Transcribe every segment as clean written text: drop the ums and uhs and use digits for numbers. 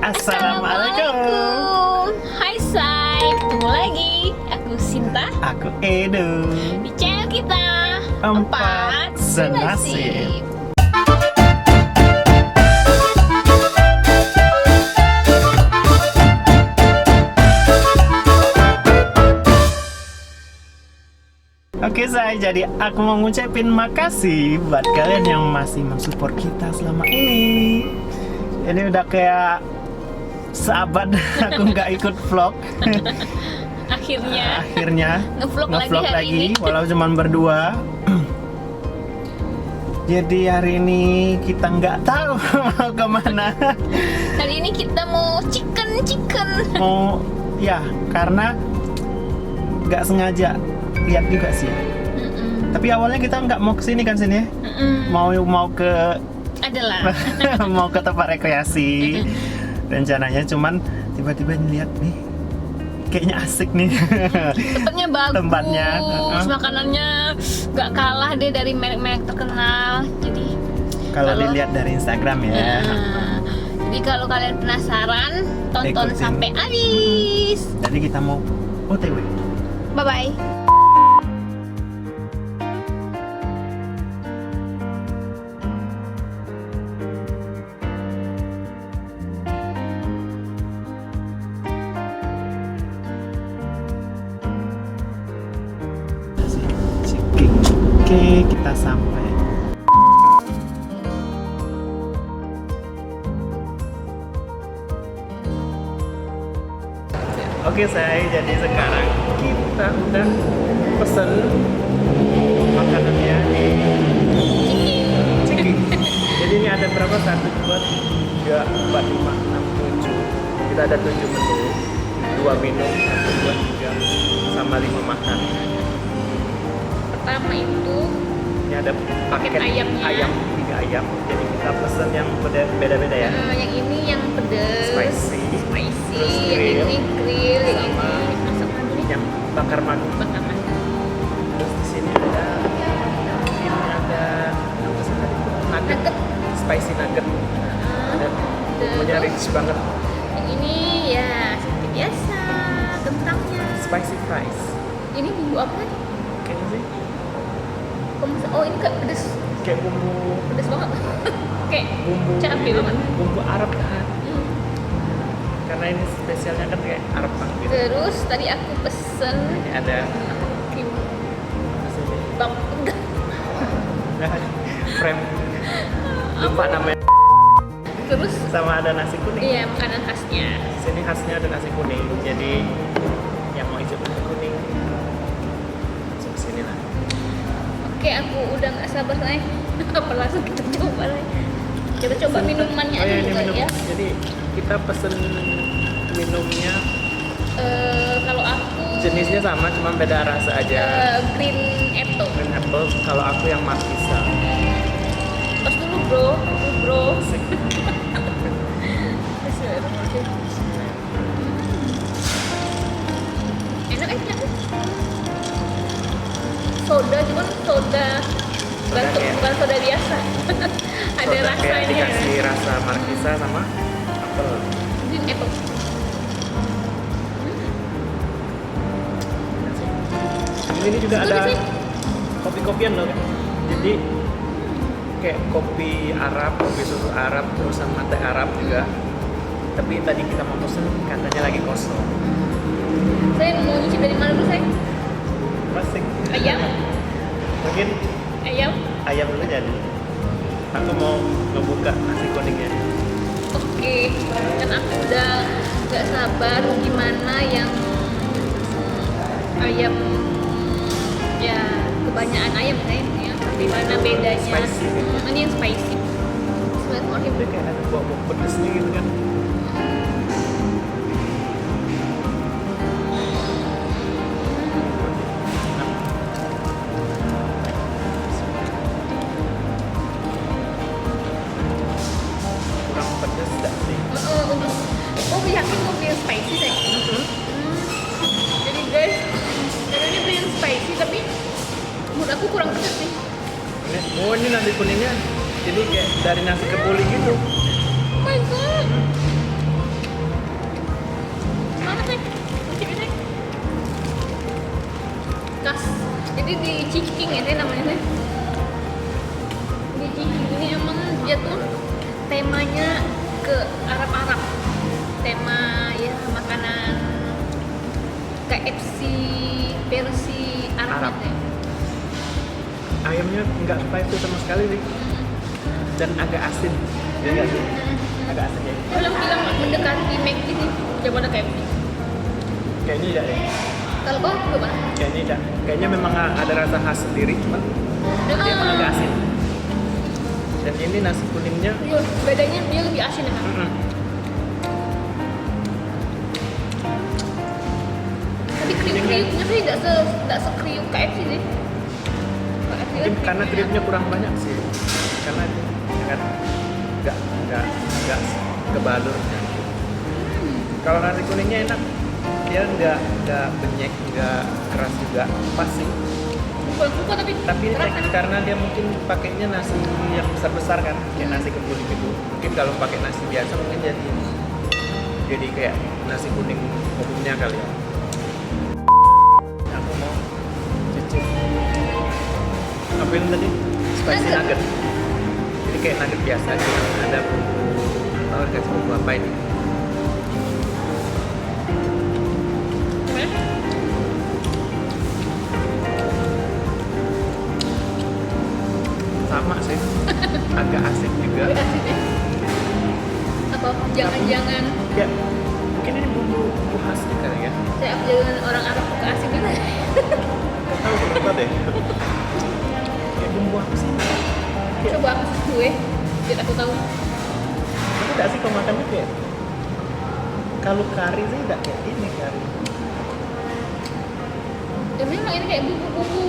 Assalamualaikum. Hai Say, ketemu lagi. Aku Sinta. Aku Edo. Di channel kita Empat Senasib. Oke Say, jadi aku mau ngucapin makasih buat kalian yang masih mensupport kita selama ini. Ini udah kayak seabad aku nggak ikut vlog. Akhirnya ngevlog ngevlog lagi hari lagi ini. walau cuman berdua. Jadi hari ini kita nggak tahu mau kemana. Hari ini kita mau chicken. Mau ya karena nggak sengaja lihat juga sih. Tapi awalnya kita nggak mau kesini kan sini ya. Mau ke Adalah. mau ke tempat rekreasi rencananya, cuman tiba-tiba lihat nih kayaknya asik nih. Tempatnya bagus. Tempatnya, Makanannya nggak kalah deh dari merek-merek terkenal. Jadi kalau dilihat dari Instagram ya. Jadi kalau kalian penasaran, tonton Ikutin. sampai habis. Jadi kita mau OTW. Bye bye. Oke, kita sampai. Oke Say, jadi sekarang kita udah pesen makanannya di Ciki. Jadi ini ada berapa? 1, 2, 3, 4, 5, 6, 7. Kita ada 7 menu, 2 minum, 1, 2, 3, sama 5 makan. Pertama itu Ini ada paket ayamnya. ayam, 3 ayam. Jadi kita pesen yang beda-beda ya. yang ini yang pedas, Spicy. Terus yang grill. ini grill, yang Sama ini masak madu nih, Yang bakar madu. bakar madu. Terus di sini ada apa sih tadi? Nugget. Spicy nugget. Dan punya Terus rich banget. yang ini ya seperti biasa kentangnya. Spicy fries. Ini bumbu apa nih? Kayaknya sih Oh ini kayak pedas kayak bumbu banget. Kayak bumbu cabai banget. Bumbu Arab kan. Karena ini spesialnya kan kayak Arab banget gitu. Terus tadi aku pesen Ini ada krim apa sih ini? bang enggak. Frame lupa namanya. Terus Sama ada nasi kuning. iya makanan khasnya. Sini khasnya ada nasi kuning. Jadi yang mau icip nasi kuning masuk sini lah. Oke, aku udah nggak sabar nih. Apa langsung kita coba nih. Kita coba minumannya Oh aja ya, ini juga minum. ya. Jadi kita pesen minumnya Kalau aku jenisnya sama, cuma beda rasa aja. green apple. Green apple. Kalau aku yang markisa. Tos dulu bro. Asik. Enak soda cuman soda kayak- bukan soda biasa. Ada Soda kayak rasanya. dikasih rasa markisa sama apel. Green apple. Ini juga Setuju ada sih. kopi-kopian loh. Jadi kayak kopi Arab, kopi susu Arab, terus sama teh Arab juga. Tapi tadi kita mau pesen katanya lagi kosong. Saya mau nyicip dari mana dulu saya? Masih. Ayam. Mungkin Ayam. ayam dulu jadi. Aku mau ngebuka nasi kuningnya. Oke, kan aku udah gak sabar gimana yang ayam ya kebanyakan ayam kan ya. Gimana bedanya? Spicy. Ini yang spicy. Bismillahirrahmanirrahim. Dia kayak ada bau pedesnya gitu kan. Kurang pedes gak sih? Oh, yakin mau beli yang spicy saya. Jadi guys, karena ini beli yang spicy tapi menurut aku kurang pedas nih. Oh ini nasi kuningnya jadi kayak dari nasi kebuli gitu. Oh my god. Ini di Ciking ya sih namanya. Di Ciking ini emang dia tuh temanya ke Arab-Arab. Tema ya makanan KFC versi Arab. Arab. Ayamnya nggak spicy sama sekali nih. Dan agak asin. Ya nggak sih? Agak asin ya. Belum bilang mendekati McD sih daripada KFC. Kayaknya tidak deh. Kalau kau gimana? Kayaknya tidak. Kayaknya memang ada rasa khas sendiri, cuman dia emang agak asin. Dan ini nasi kuningnya Iya, bedanya dia lebih asin ya. Tapi kriuk-kriuknya sih tidak sekriuk KFC sih. KFC mungkin kan karena kriuknya- kriuknya kurang banyak sih. Karena ya kan nggak kebalur. Kalau nasi kuningnya enak, dia nggak benyek, nggak keras juga, pas sih. Kurang suka tapi Tapi keras kan. karena dia mungkin pakainya nasi yang besar-besar kan, kayak nasi kemuning gitu. Mungkin kalau pakai nasi biasa mungkin jadi kayak nasi kuning umumnya kali ya. Aku mau cicip apa yang tadi? Spicy Nugget. nugget. Jadi kayak nugget biasa, cuma ada bumbu. Tahu kasih bumbu apa ini? Gimana? Sama sih, agak asik juga. Lebih asin ya. Apa jangan-jangan Ya, mungkin ini bumbu khasnya kali ya. saya jangan orang Arab suka asin juga. Gak tahu kenapa deh. Kayak bumbu apa sih? Coba aku gue, biar aku tahu. Tapi enggak sih kalau makannya kayak kalau kari sih enggak kayak ini kari. Ya memang ini kayak bumbu-bumbu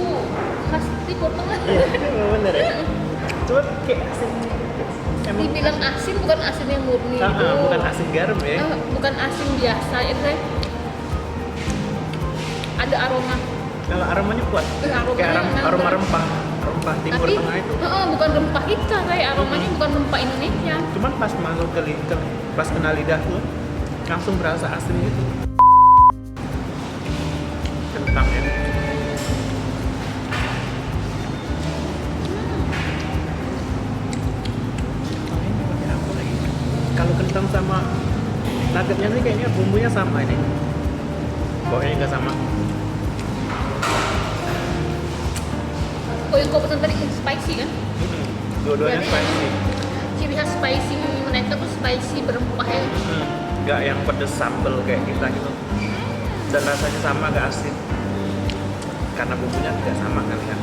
khas Timur Tengah. Iya, memang bener ya. Cuma kayak asin. Emang Dibilang asin bukan asin yang murni gitu. bukan asin garam ya. Bukan asin biasa itu saya. Ada aroma. Kalau aromanya kuat. Aromanya Kayak enak. aroma rempah Timur Tapi Tengah itu. bukan rempah kita kayak aromanya bukan rempah Indonesia. Cuman pas masuk pas kena lidah tuh langsung berasa asin gitu. Kentang ya. Ini pakai apa lagi? Kalau kentang sama nuggetnya nih kayaknya bumbunya sama ini. Baunya juga sama. Oh yang kau pesan tadi spicy kan? Dua-duanya Berarti spicy. Ciri khas spicy mereka tuh spicy berempah ya. Nggak yang pedes sambal kayak kita gitu. Dan rasanya sama, agak asin. Karena bumbunya tidak sama kali kan.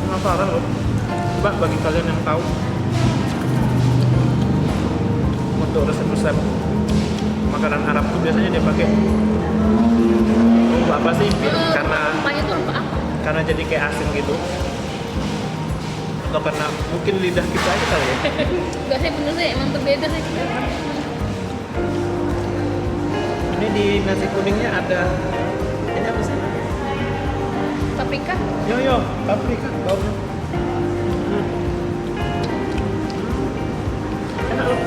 Penasaran loh. Coba bagi kalian yang tahu untuk resep-resep makanan Arab tuh biasanya dia pakai bumbu apa sih? Karena Rempahnya tuh rempah apa? karena jadi kayak asin gitu. Atau karena mungkin lidah kita aja kali ya. Enggak sih bener sih emang berbeda sih. Ini di nasi kuningnya ada ini apa sih? Paprika. Yo, paprika baunya. Enak loh.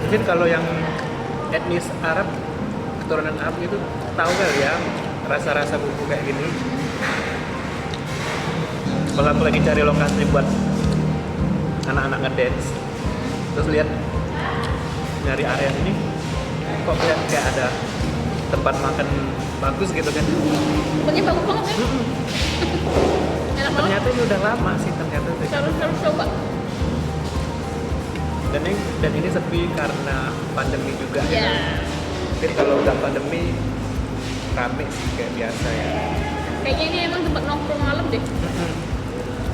Mungkin kalau yang etnis Arab, keturunan Arab itu tahu kali ya rasa-rasa bumbu kayak gini. Kalau aku lagi cari lokasi buat anak-anak ngedance, terus lihat nyari area ini, kok kayak ada tempat makan bagus gitu kan. Tempatnya bagus banget kan? Enak banget. Ternyata ini udah lama sih ternyata. Harus coba. Dan ini sepi karena pandemi juga. Ya. Mungkin kalau udah pandemi rame sih kayak biasa ya. Kayaknya ini emang tempat nongkrong malam deh.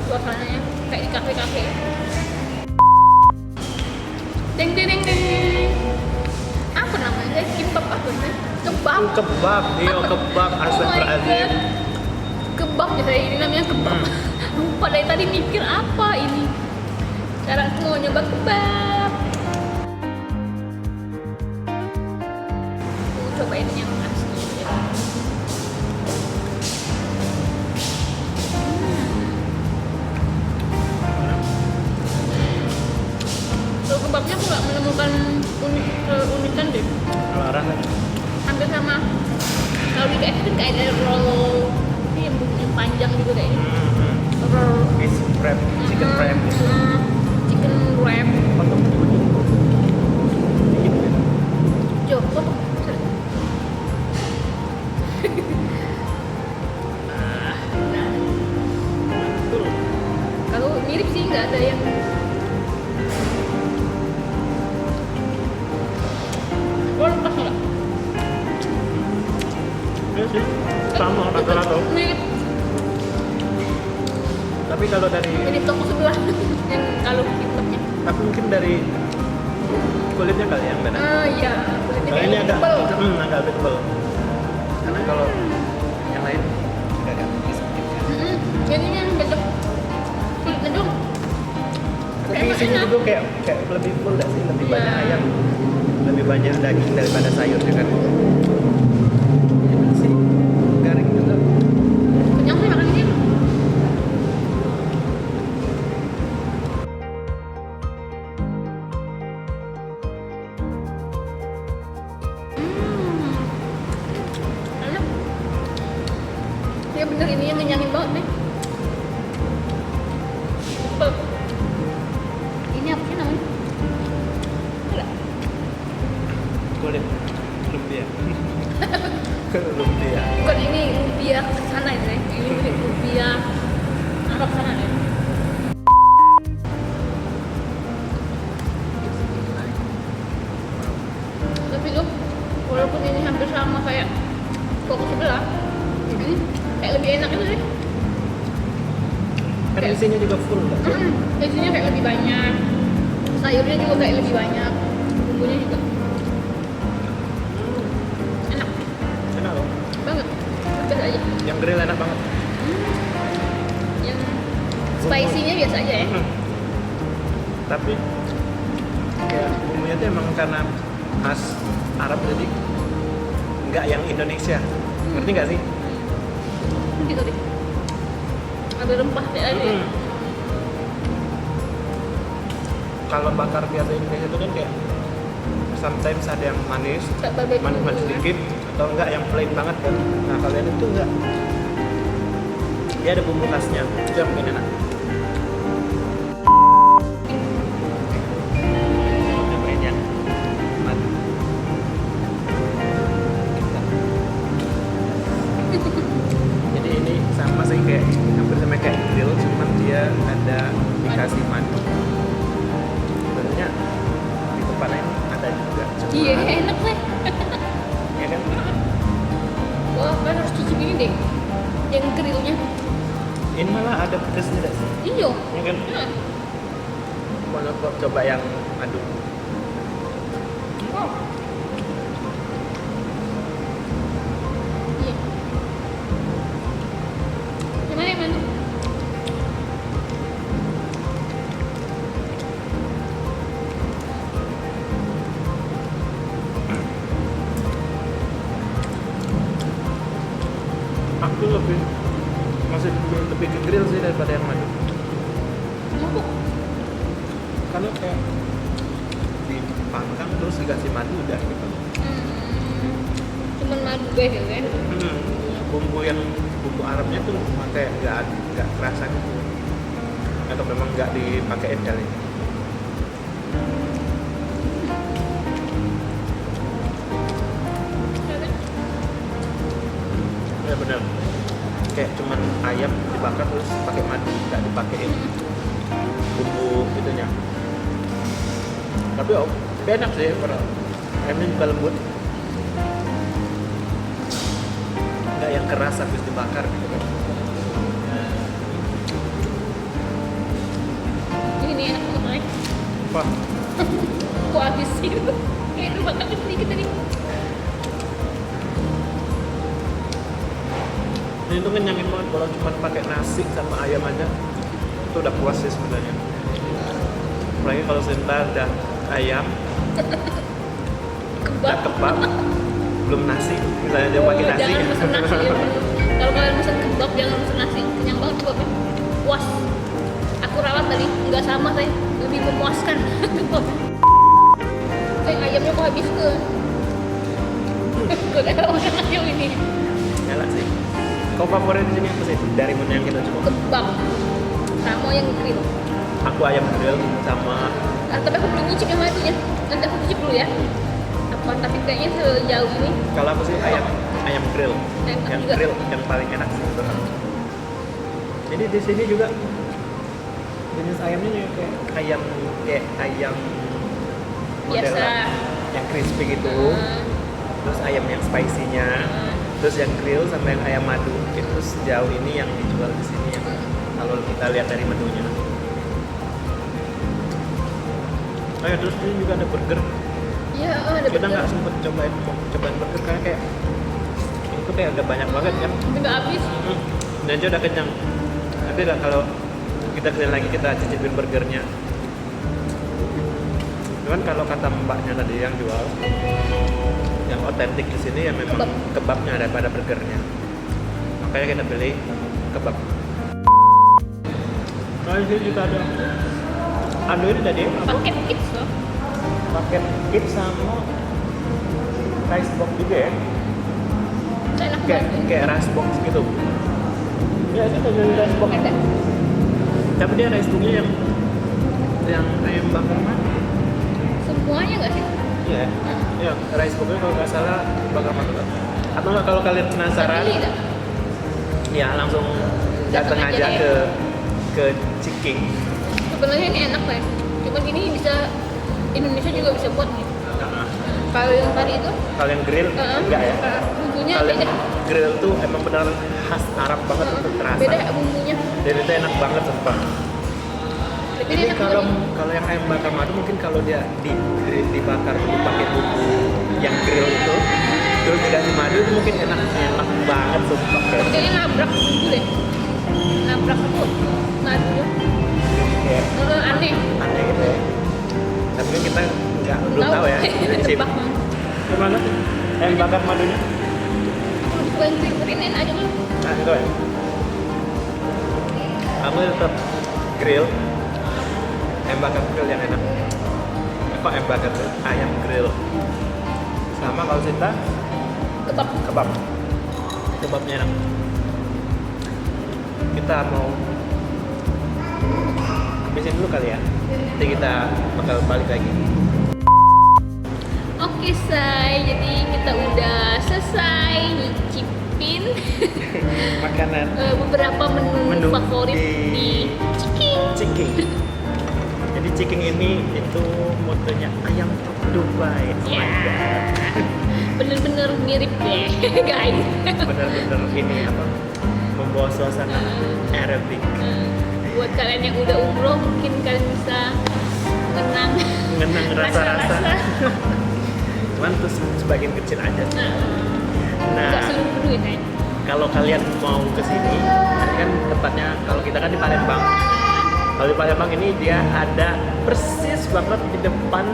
Suasananya kayak di kafe-kafe. Deng deng deng deng. Apa namanya guys? Kimbap apa sih? Kebab. Kebab, iya kebab Oh my astagfirullahaladzim. God. Kebab ya ini namanya kebab. Lupa dari tadi mikir apa ini. Sekarang aku mau nyoba kebab. Aku cobain yang asli ya. Kalau kebabnya aku nggak menemukan keunikan deh. Kalau rasanya Hampir sama. Kalau di KFC kan kayak ada roll ini yang bentuknya panjang gitu kayaknya. Roll fish wrap, chicken wrap gitu. chicken wrap. Potong dikit ya. Jo, potong. Betul. Kalau mirip sih nggak ada yang lepas nggak? Iya sih, sama rata-rata. Mirip, Tapi kalau dari, mirip toko sebelah yang kalau hitamnya. tapi mungkin dari kulitnya kali yang beda. Ah iya, kulitnya Kalau kayak ini agak, tebal. agak lebih tebal. Karena kalau yang lain agak sedikit kan. Ini yang cocok kulitnya dong. Tapi Enak, isinya enak. juga kayak lebih full dah sih, lebih Iya. banyak ayam, lebih banyak daging daripada sayur ya kan. Ini sih garing juga. Kenyang sih makan ini. Enak. Ya bener ini yang ngenyangin banget nih. Tebel. Ini apa sih namanya? Ada. Kulit lumpia. Lumpia. Bukan ini lumpia ke sana ya, ini mirip lumpia Arab sana ya. Tapi tuh walaupun ini hampir sama kayak toko sebelah, ini kayak lebih enak itu sih. Kan isinya juga full kan. Isinya kayak lebih banyak, sayurnya juga kayak lebih banyak, bumbunya juga enak Enak loh. banget. Biasa aja. Yang grill enak banget. Yang spicy-nya biasa aja ya. Tapi kayak bumbunya tuh emang karena khas Arab jadi nggak yang Indonesia. Ngerti nggak sih? Gitu deh. Ada rempah kayak aja ya. Kalau bakar biasa Indonesia itu kan kayak sometimes ada yang manis, Kayak barbecue manis gitu ya. sedikit, atau enggak yang plain banget kan. Nah kalian itu enggak, dia ada bumbu khasnya, itu yang bikin enak. Nyobain yang madu. Jadi ini sama sih kayak hampir sama kayak grill, cuman dia ada dikasih madu. Sebenarnya di tempat lain ada juga. Cuma, Iya, enak deh. ya kan? Wah, kan harus cicip ini deh. Yang grillnya. Ini malah ada pedasnya dah sih. Iya. Ya kan? Nah. Mau coba yang madu. Oh. Iya. Gimana yang mana? Aku masih lebih ke grill sih daripada yang madu. Mabuk. Karena kayak dipanggang terus dikasih madu udah gitu. Cuman madu deh gitu ya. Bumbu Arabnya tuh kayak nggak kerasa gitu. Atau memang nggak dipakein kali. Ya benar. Kayak cuman ayam dibakar terus pakai madu, nggak dipakein bumbu itunya. Tapi enak sih, ayamnya juga lembut. Nggak yang keras habis dibakar gitu kan. Ini enak banget. Wah, Kok habis sih? Kayak itu bakal sedikit tadi. ini tuh kenyangin banget kalau cuma pakai nasi sama ayam aja. Itu udah puas sih sebenarnya. Apalagi kalau Sinta udah ayam, udah Kebab. kebab, belum nasi. Misalnya dia pakai nasi. Jangan pesen nasi ya. Kalau kalian pesen kebab jangan pesen nasi. Kenyang banget kebabnya. Puas. Aku ralat tadi, nggak sama saya. Lebih memuaskan. Ayamnya kok habis ke? Gue udah makan ayam ini. Nyala sih. Kau favorit di sini apa sih? Dari menu yang kita coba. Kebab. Sama yang grill. Aku ayam grill sama Tapi aku belum nyicip yang satunya. Nanti aku cicip dulu ya. Apa? Tapi kayaknya sejauh ini kalau aku sih ayam grill. Enak Yang juga. grill yang paling enak sih menurut aku. Jadi di sini juga jenis ayamnya juga kayak ayam model biasa. yang crispy gitu. Terus ayam yang spicy-nya, Hmm. terus yang grill sama yang ayam madu itu sejauh ini yang dijual di sini ya. Kalau kita lihat dari menunya. Oh ya, terus ini juga ada burger. Iya, ada Kita burger. nggak sempet cobain burger karena kayak itu kayak udah banyak banget kan. Tapi nggak habis. Dan aja udah kenyang. Nanti lah kalau kita kesini lagi kita cicipin burgernya. Cuman kalau kata mbaknya tadi yang jual, yang otentik di sini ya memang kebabnya daripada burgernya. Makanya kita beli kebab. Nah, di sini juga ada. Ini tadi apa? Paket kids loh. Paket kit sama rice box juga ya. Enak Kayak banget. rice box gitu. Ya, itu ada rice box. Ada. Tapi dia rice boxnya yang ayam bakar madu. Semuanya nggak sih? Iya. Ya, rice boxnya kalau nggak salah bakar madu kan. Atau nggak kalau kalian penasaran, Pilih nggak? ya langsung datang Datang aja aja ke Ciking. Sebenarnya ini enak ya. Cuman ini bisa Indonesia juga bisa buat nih. Nah, Kalau yang tadi itu, kalian grill enggak ya? bumbunya Kalian beda. grill tuh emang benar khas Arab banget untuk terasa. Beda bumbunya. Dan itu enak banget sumpah. Tapi Ini enak kalau juga nih. kalau yang ayam bakar madu mungkin kalau dia dibakar dulu pakai bumbu yang grill itu terus dikasih madu itu mungkin enak banget sumpah. Kayaknya nabrak bumbu deh. Nabrak itu madu. Kayak Aneh. aneh gitu ya. Tapi kan kita belum tahu ya. Chip. Tebak. Gimana? Ayam bakar madunya? Gue yang green aja kan. Nah itu ya. Aku tetap grill. Ayam bakar grill yang enak. Kok ayam bakar grill? Ayam grill. Sama kalau Sinta Kebab. kebabnya enak. Kita mau habisin dulu kali ya. Nanti kita bakal balik lagi. Oke say, jadi kita udah selesai nyicipin Makanan beberapa menu favorit di di Ciking. Ciking. Jadi Ciking ini itu motonya ayam top Dubai. Oh my Ya, god. bener-bener mirip deh guys. Bener-bener ini apa? Membawa suasana Arabic. Buat kalian yang udah umroh mungkin kalian bisa mengenang Mengenang rasa-rasa. rasa-rasa. Cuman tuh sebagian kecil aja. Nah, Nah, nggak seluruh ya kan? kalau kalian mau ke sini, ini kan tempatnya kalau kita kan di Palembang. Kalau di Palembang ini dia ada persis banget di depan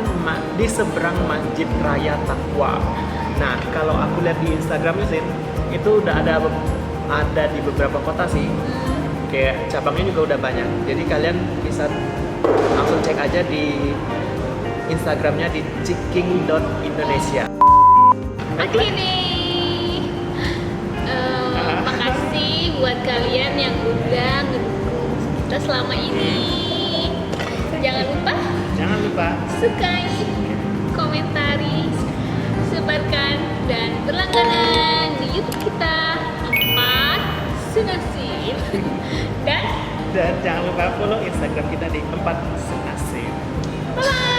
di seberang Masjid Raya Taqwa. Nah, kalau aku lihat di Instagramnya sih, itu udah ada di beberapa kota sih. Kayak cabangnya juga udah banyak. Jadi kalian bisa langsung cek aja di Instagramnya di ciking.indonesia. Oke nih. Makasih buat kalian yang udah ngedukung kita selama ini. Jangan lupa sukai, komentari, sebarkan, dan berlangganan di YouTube kita 4 Senasib. Dan Dan jangan lupa follow Instagram kita di 4 Senasib. bye.